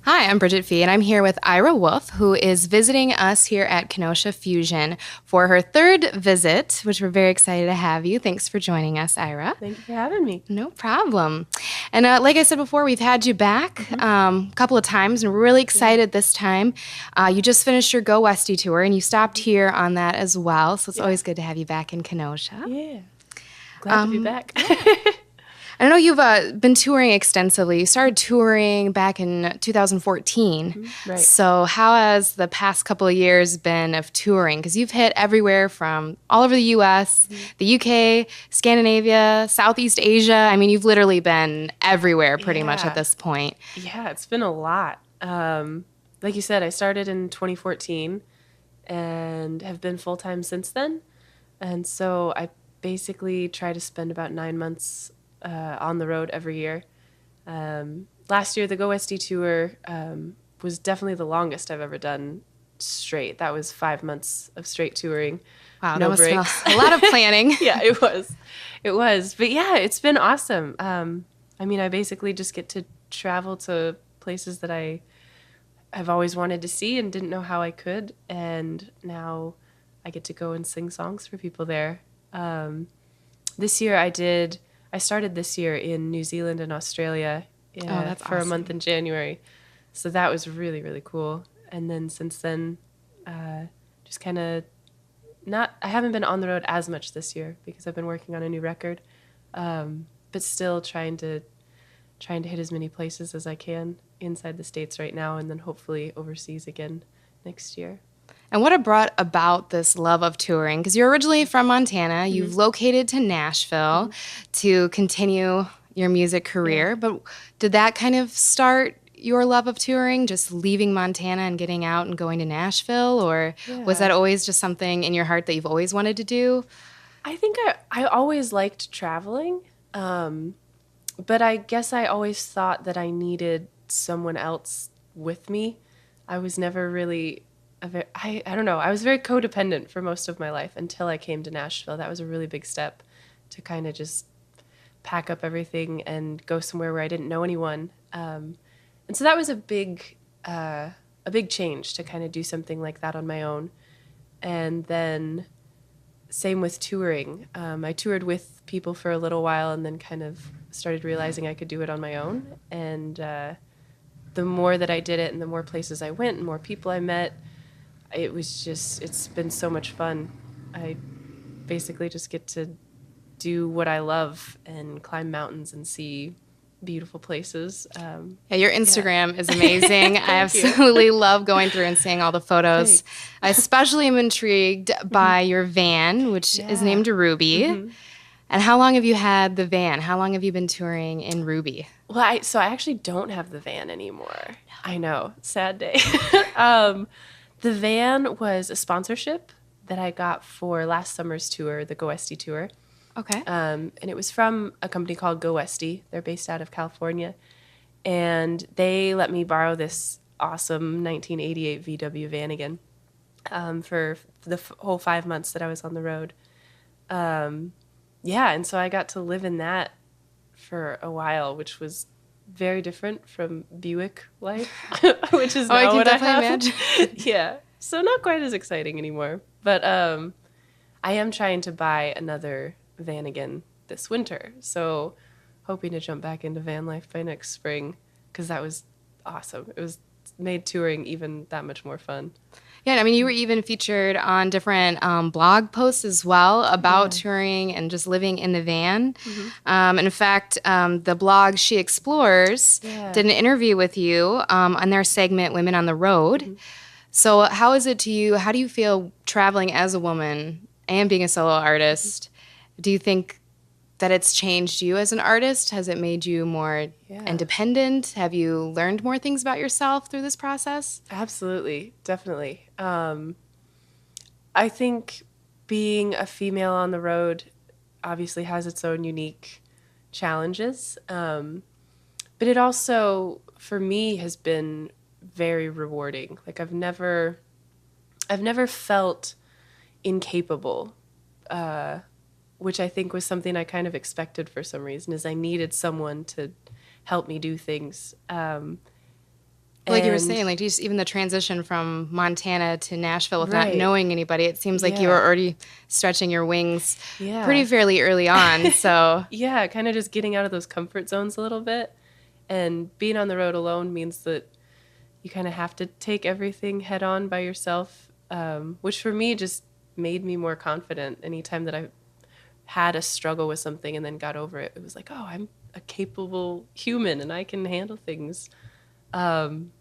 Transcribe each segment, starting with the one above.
Hi, I'm Bridget Fee, and I'm here with Ira Wolf, who is visiting us here at Kenosha Fusion for her third visit, which we're very excited to have you. Thanks for joining us, Ira. Thank you for having me. No problem. And like I said before, we've had you back a couple of times, and we're really excited this time. You just finished your Go Westy tour, and you stopped here on that as well, so it's always good to have you back in Kenosha. Yeah. Glad to be back. I know you've been touring extensively. You started touring back in 2014. Right. So how has the past couple of years been of touring? Because you've hit everywhere from all over the U.S., the U.K., Scandinavia, Southeast Asia. I mean, you've literally been everywhere pretty much at this point. Yeah, it's been a lot. Like you said, I started in 2014 and have been full-time since then. And so I basically try to spend about 9 months on the road every year. Last year, the Go Westy tour was definitely the longest I've ever done straight. That was 5 months of straight touring. Wow, no that breaks. was a lot of planning. Yeah, it was. It was. But yeah, it's been awesome. I mean, I basically just get to travel to places that I've always wanted to see and didn't know how I could. And now I get to go and sing songs for people there. This year I started this year in New Zealand and Australia that's for a awesome. month in January. So that was really, really cool. And then since then, just kind of I haven't been on the road as much this year because I've been working on a new record, but still trying to hit as many places as I can inside the States right now, and then hopefully overseas again next year. And what brought about this love of touring? Because you're originally from Montana. You've located to Nashville to continue your music career. Yeah. But did that kind of start your love of touring, just leaving Montana and getting out and going to Nashville? Or was that always just something in your heart that you've always wanted to do? I think I always liked traveling, but I guess I always thought that I needed someone else with me. I was never really I don't know. I was very codependent for most of my life until I came to Nashville. That was a really big step to kind of just pack up everything and go somewhere where I didn't know anyone. And so that was a big change to kind of do something like that on my own. And then same with touring. I toured with people for a little while and then kind of started realizing I could do it on my own. And the more that I did it and the more places I went and more people I met, it's been so much fun. I basically just get to do what I love and climb mountains and see beautiful places. Yeah, your Instagram is amazing. I absolutely love going through and seeing all the photos. Thanks. I especially am intrigued by your van, which is named Ruby. And how long have you had the van? How long have you been touring in Ruby? Well, I actually don't have the van anymore. No. I know, sad day. The van was a sponsorship that I got for last summer's tour, the Go Westy tour. Okay. And it was from a company called Go Westy. They're based out of California. And they let me borrow this awesome 1988 VW van again for the whole 5 months that I was on the road. Yeah, and so I got to live in that for a while, which was very different from Buick life, which is now what I have. Imagine. Yeah, so not quite as exciting anymore. But I am trying to buy another van again this winter, so hoping to jump back into van life by next spring because that was awesome. It was made touring even that much more fun. Yeah, I mean, you were even featured on different blog posts as well about touring and just living in the van. In fact, the blog She Explores did an interview with you on their segment Women on the Road. So how is it to you? How do you feel traveling as a woman and being a solo artist? Do you think that it's changed you as an artist? Has it made you more independent? Have you learned more things about yourself through this process? Absolutely, definitely. I think being a female on the road obviously has its own unique challenges, but it also, for me, has been very rewarding. Like I've never felt incapable, which I think was something I kind of expected for some reason, is I needed someone to help me do things. Like you were saying, like just even the transition from Montana to Nashville with not knowing anybody, it seems like you were already stretching your wings pretty fairly early on. So yeah, kind of just getting out of those comfort zones a little bit. And being on the road alone means that you kind of have to take everything head on by yourself, which for me just made me more confident. Anytime that I had a struggle with something and then got over it, it was like, oh, I'm a capable human and I can handle things. And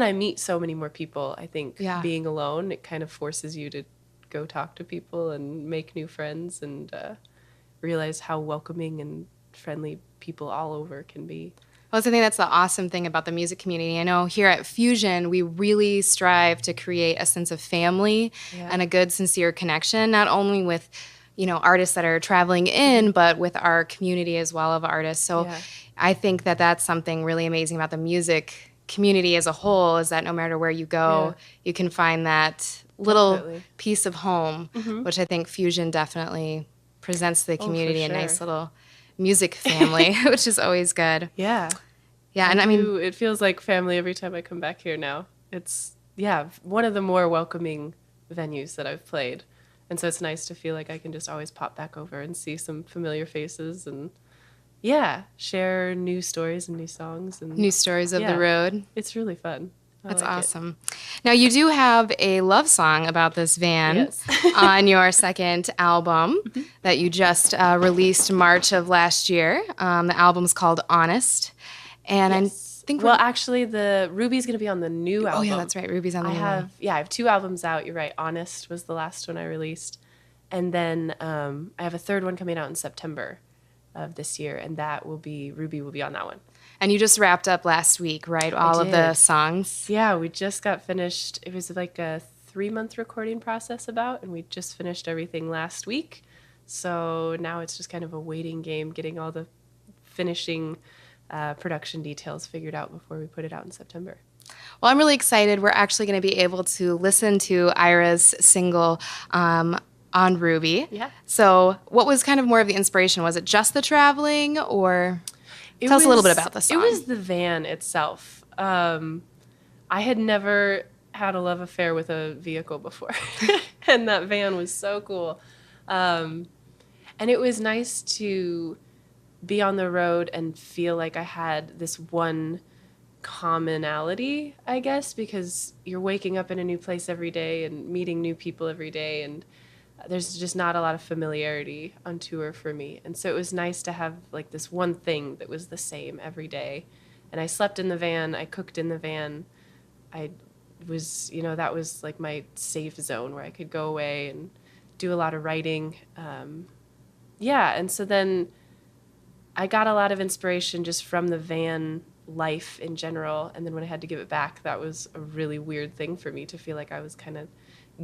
I meet so many more people. I think being alone, it kind of forces you to go talk to people and make new friends and realize how welcoming and friendly people all over can be. Well, I think that's the awesome thing about the music community. I know here at Fusion, we really strive to create a sense of family and a good, sincere connection, not only with, artists that are traveling in, but with our community as well of artists. So I think that that's something really amazing about the music community as a whole, is that no matter where you go, you can find that little piece of home, which I think Fusion definitely presents to the community a nice little music family, which is always good. Yeah. Yeah, and I mean, it feels like family every time I come back here now. It's, one of the more welcoming venues that I've played. And so it's nice to feel like I can just always pop back over and see some familiar faces and share new stories and new songs and new stories of the road. It's really fun. That's awesome. Now, you do have a love song about this van on your second album that you just released March of last year. The album's called Honest. And I think actually, the Ruby's going to be on the new album. Oh, yeah, that's right. Ruby's on the new album. I have 2 albums out. You're right. Honest was the last one I released. And then I have a third one coming out in September of this year, and Ruby will be on that one. And you just wrapped up last week, right? All of the songs? Yeah, we just got finished. It was like a 3-month recording process and we just finished everything last week. So now it's just kind of a waiting game, getting all the finishing production details figured out before we put it out in September. Well, I'm really excited. We're actually going to be able to listen to Ira's single on Ruby. Yeah. So what was kind of more of the inspiration? Was it just the traveling, or tell us a little bit about the song? It was the van itself. I had never had a love affair with a vehicle before, and that van was so cool. And it was nice to be on the road and feel like I had this one commonality, I guess, because you're waking up in a new place every day and meeting new people every day, and there's just not a lot of familiarity on tour for me. And so it was nice to have like this one thing that was the same every day. And I slept in the van, I cooked in the van. I was, that was like my safe zone where I could go away and do a lot of writing. And so then I got a lot of inspiration just from the van life in general. And then when I had to give it back, that was a really weird thing for me to feel like I was kind of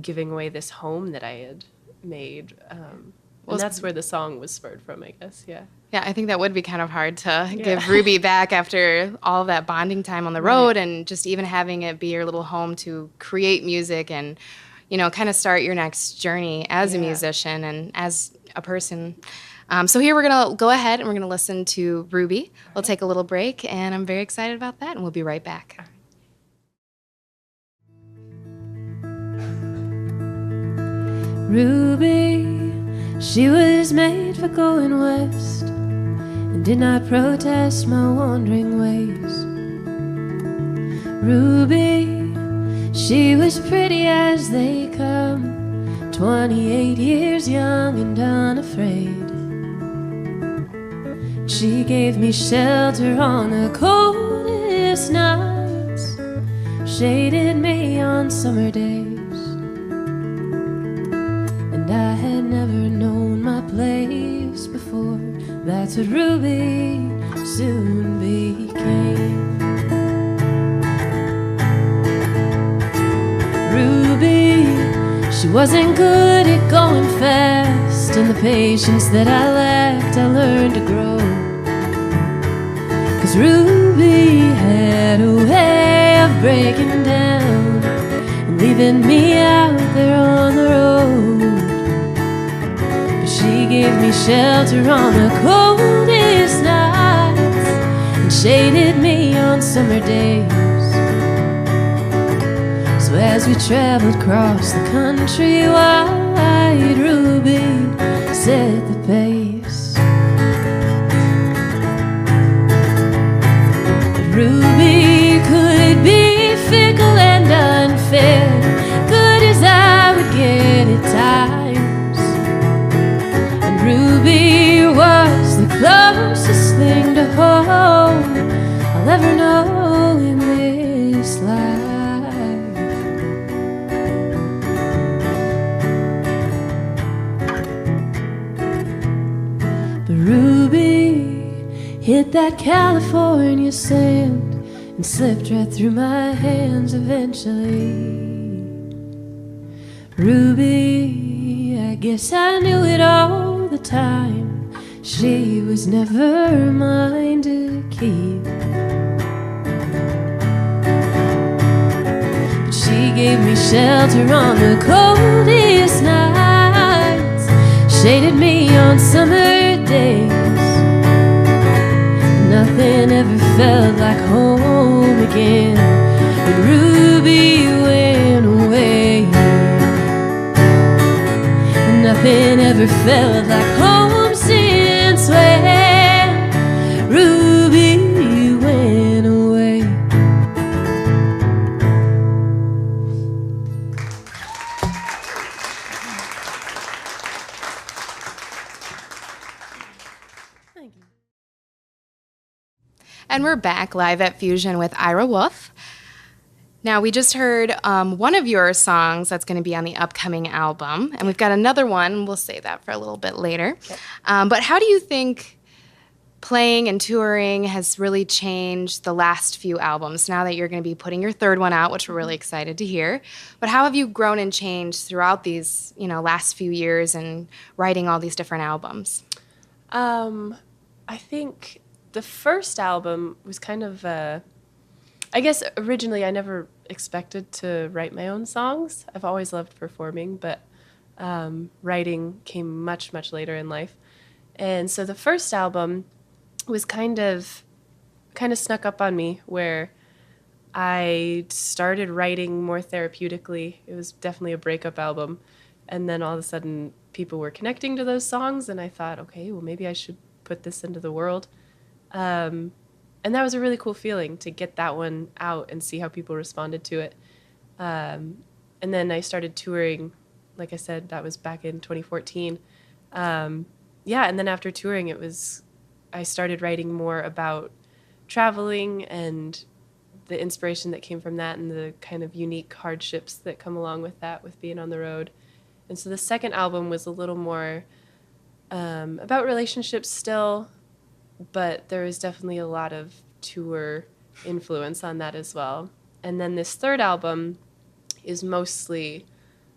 giving away this home that I had made. And that's where the song was spurred from, I guess. Yeah, I think that would be kind of hard to give Ruby back after all of that bonding time on the road, and just even having it be your little home to create music and, kind of start your next journey as a musician and as a person. So here we're going to go ahead and we're going to listen to Ruby. We'll take a little break, and I'm very excited about that, and we'll be right back. Ruby, she was made for going west, and did not protest my wandering ways. Ruby, she was pretty as they come, 28 years young and unafraid. She gave me shelter on the coldest nights, shaded me on summer days. And I had never known my place before. That's what Ruby soon became. Ruby, she wasn't good at going fast, and the patience that I lacked I learned to grow. 'Cause Ruby had a way of breaking down and leaving me out there on the road. But she gave me shelter on the coldest nights and shaded me on summer days. as we traveled across the country wide, Ruby set the pace. Ruby could be fickle and unfair, good as I would get at times. And Ruby was the closest thing to home I'll ever know in this life. But Ruby hit that California sand and slipped right through my hands eventually. Ruby, I guess I knew it all the time. She was never mine to keep. But she gave me shelter on the coldest nights, shaded me on summer days. Nothing ever felt like home again when Ruby went away. Nothing ever felt like home since when Ruby went away. Thank you. And we're back live at Fusion with Ira Wolf. Now, we just heard one of your songs that's going to be on the upcoming album, and we've got another one. We'll save that for a little bit later. Okay. But how do you think playing and touring has really changed the last few albums, now that you're going to be putting your third one out, which we're really excited to hear? But how have you grown and changed throughout these, last few years and writing all these different albums? I think the first album was kind of, I guess originally I never expected to write my own songs. I've always loved performing, but writing came much, much later in life. And so the first album was kind of snuck up on me, where I started writing more therapeutically. It was definitely a breakup album. And then all of a sudden people were connecting to those songs, and I thought, okay, well, maybe I should put this into the world. And that was a really cool feeling to get that one out and see how people responded to it. And then I started touring. Like I said, that was back in 2014. And then after touring, I started writing more about traveling and the inspiration that came from that and the kind of unique hardships that come along with that, with being on the road. And so the second album was a little more about relationships still, but there was definitely a lot of tour influence on that as well. And then this third album is mostly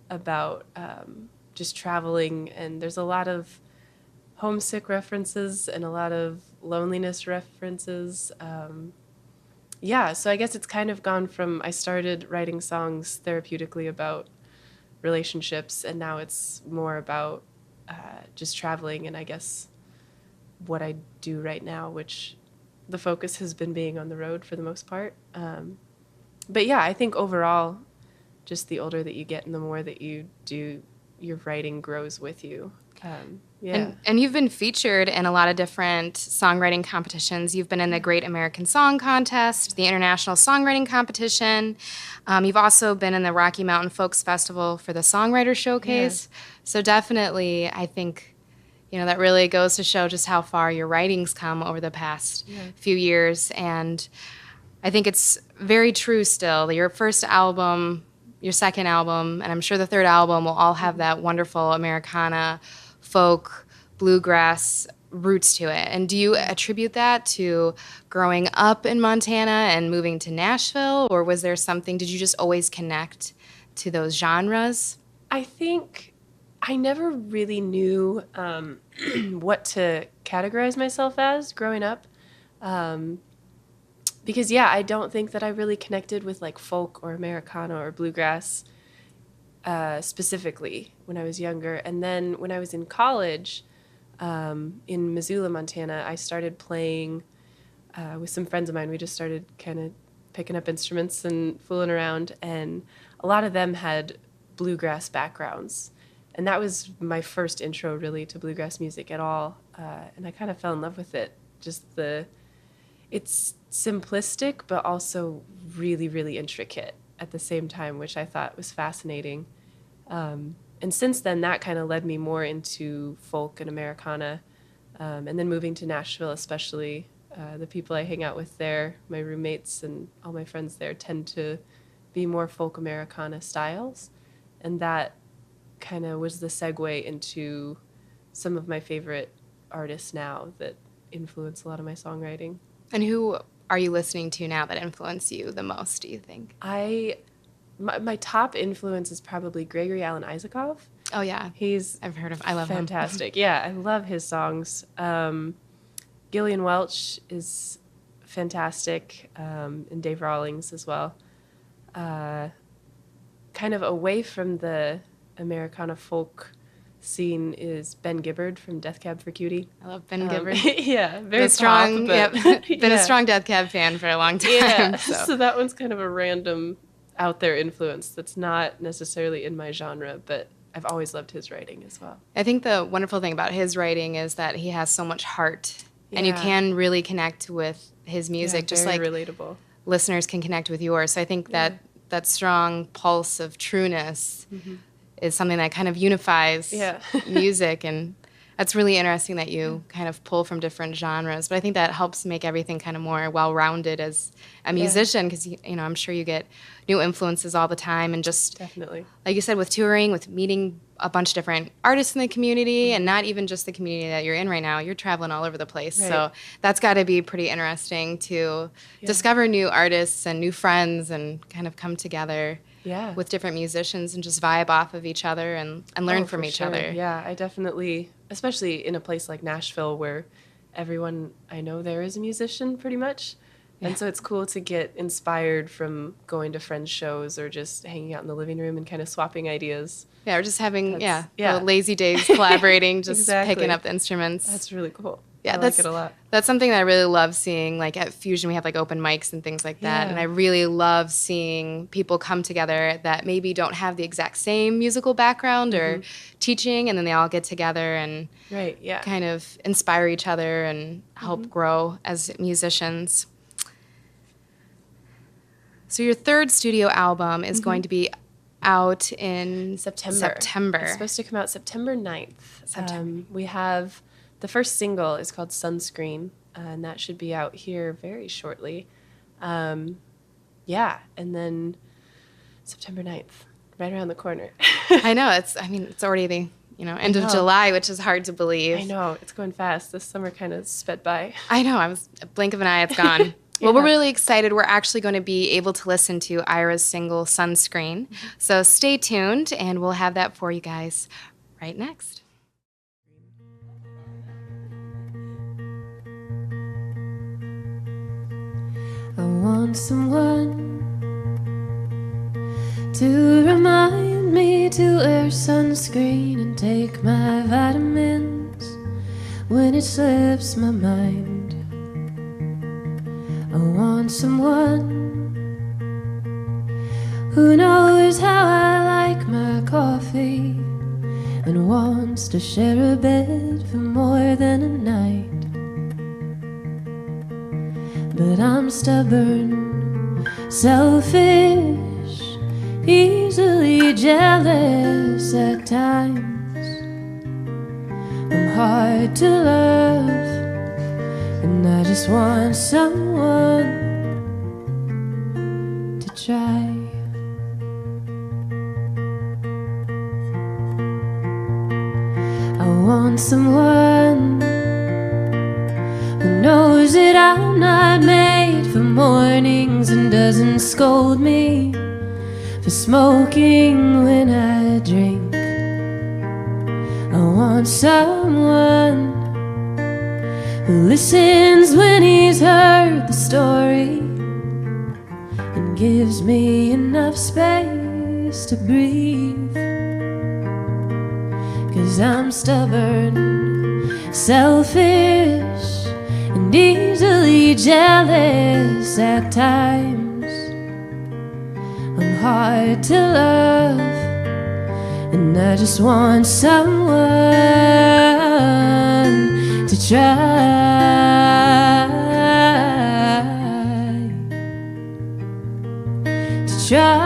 about just traveling, and there's a lot of homesick references and a lot of loneliness references. So I guess it's kind of gone from, I started writing songs therapeutically about relationships, and now it's more about just traveling, and I guess what I do right now, which the focus has been being on the road for the most part. But yeah, I think overall, just the older that you get and the more that you do, your writing grows with you. And you've been featured in a lot of different songwriting competitions. You've been in the Great American Song Contest, the International Songwriting Competition. You've also been in the Rocky Mountain Folks Festival for the Songwriter Showcase. Yeah. So definitely, I think, that really goes to show just how far your writing's come over the past few years. And I think it's very true still. Your first album, your second album, and I'm sure the third album will all have that wonderful Americana, folk, bluegrass roots to it. And do you attribute that to growing up in Montana and moving to Nashville, or was there something, did you just always connect to those genres? I think I never really knew what to categorize myself as growing up. Because, I don't think that I really connected with like folk or Americana or bluegrass specifically when I was younger. And then when I was in college in Missoula, Montana, I started playing with some friends of mine. We just started kind of picking up instruments and fooling around. And a lot of them had bluegrass backgrounds. And that was my first intro really to bluegrass music at all. And I kind of fell in love with it. Just it's simplistic, but also really, really intricate at the same time, which I thought was fascinating. And since then, that kind of led me more into folk and Americana. And then moving to Nashville, especially, the people I hang out with there, my roommates and all my friends there tend to be more folk Americana styles. And that kind of was the segue into some of my favorite artists now that influence a lot of my songwriting. And who are you listening to now that influence you the most, do you think? My top influence is probably Gregory Alan Isakov. Oh, yeah. I love him. Fantastic. Yeah, I love his songs. Gillian Welch is fantastic, and Dave Rawlings as well. Kind of away from the Americana folk scene is Ben Gibbard from Death Cab for Cutie. I love Ben Gibbard. Yeah, very strong. Been a strong Death Cab fan for a long time. Yeah, so that one's kind of a random out there influence that's not necessarily in my genre, but I've always loved his writing as well. I think the wonderful thing about his writing is that he has so much heart, and you can really connect with his music, just like relatable. Listeners can connect with yours. So I think that strong pulse of trueness is something that kind of unifies music, and that's really interesting that you kind of pull from different genres. But I think that helps make everything kind of more well-rounded as a musician, because I'm sure you get new influences all the time, and just definitely, like you said, with touring, with meeting a bunch of different artists in the community, and not even just the community that you're in right now. You're traveling all over the place, so that's got to be pretty interesting to discover new artists and new friends, and kind of come together. With different musicians and just vibe off of each other and learn from each other. Yeah, I definitely, especially in a place like Nashville where everyone I know there is a musician pretty much. And so it's cool to get inspired from going to friends' shows or just hanging out in the living room and kind of swapping ideas. Yeah, or just having the lazy days collaborating, just picking up the instruments. That's really cool. Yeah, I like it a lot. That's something that I really love seeing. Like at Fusion, we have like open mics and things like that. And I really love seeing people come together that maybe don't have the exact same musical background or teaching, and then they all get together and kind of inspire each other and help grow as musicians. So your third studio album is going to be out in September. It's supposed to come out September 9th. We have... The first single is called Sunscreen, and that should be out here very shortly. And then September 9th, right around the corner. I know. It's already the end of July, which is hard to believe. I know. It's going fast. This summer kind of sped by. I know. I was a blink of an eye, it's gone. Well, we're really excited. We're actually going to be able to listen to Ira's single, Sunscreen. So stay tuned, and we'll have that for you guys right next. I want someone to remind me to wear sunscreen and take my vitamins when it slips my mind. I want someone who knows how I like my coffee and wants to share a bed for more than a night. But I'm stubborn, selfish, easily jealous at times. I'm hard to love, and I just want someone to try. I want someone who knows that I'm not made for mornings and doesn't scold me for smoking when I drink. I want someone who listens when he's heard the story and gives me enough space to breathe. 'Cause I'm stubborn, selfish, and easily jealous at times. I'm hard to love, and I just want someone to try, to try.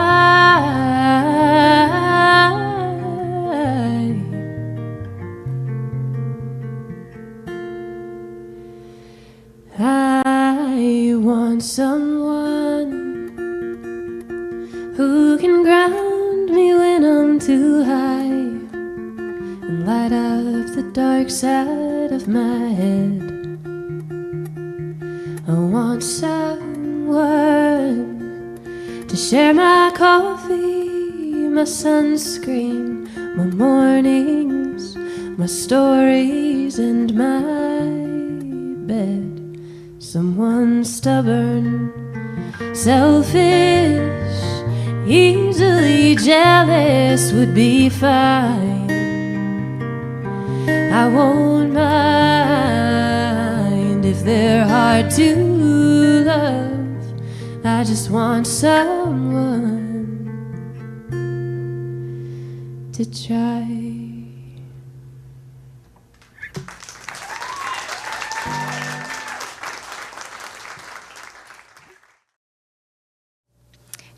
I want someone who can ground me when I'm too high and light up the dark side of my head. I want someone to share my coffee, my sunscreen, my mornings, my stories, and my bed. Someone stubborn, selfish, easily jealous would be fine. I won't mind if they're hard to love. I just want someone to try.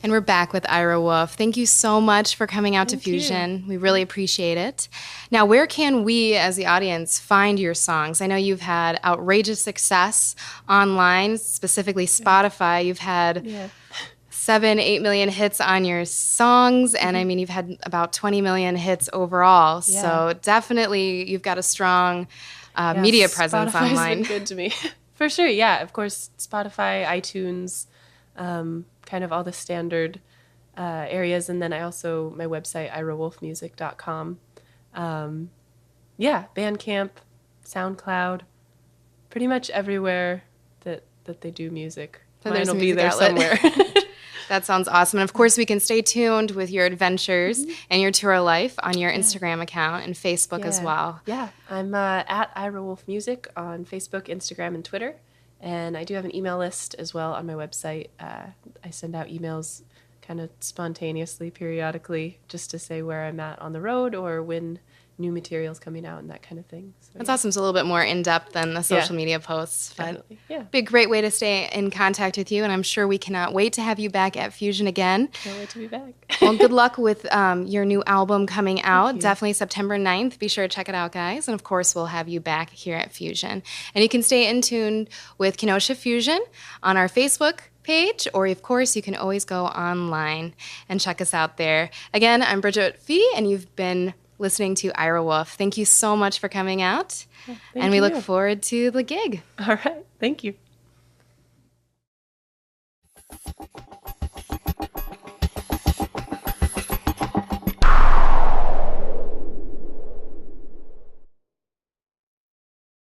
And we're back with Ira Wolf. Thank you so much for coming out to Fusion. We really appreciate it. Now, where can we as the audience find your songs? I know you've had outrageous success online, specifically Spotify. You've had 7-8 million hits on your songs, and I mean, you've had about 20 million hits overall. Yeah. So definitely you've got a strong media presence Spotify's online. Been good to me. For sure, yeah. Of course, Spotify, iTunes, kind of all the standard areas. And then I also, my website, irawolfmusic.com. Bandcamp, SoundCloud, pretty much everywhere that they do music. So mine will be there somewhere. That sounds awesome. And of course, we can stay tuned with your adventures and your tour of life on your Instagram account and Facebook as well. Yeah, I'm at Ira Wolf Music on Facebook, Instagram, and Twitter. And I do have an email list as well on my website. I send out emails kind of spontaneously, periodically, just to say where I'm at on the road or when new material's coming out and that kind of thing. So, That's awesome. It's a little bit more in-depth than the social media posts. But yeah. Be a great way to stay in contact with you, and I'm sure we cannot wait to have you back at Fusion again. Can't wait to be back. Well, good luck with your new album coming out. Definitely September 9th. Be sure to check it out, guys. And, of course, we'll have you back here at Fusion. And you can stay in tune with Kenosha Fusion on our Facebook page, or, of course, you can always go online and check us out there. Again, I'm Bridget Fee, and you've been listening to Ira Wolf. Thank you so much for coming out, and we look forward to the gig. All right. Thank you.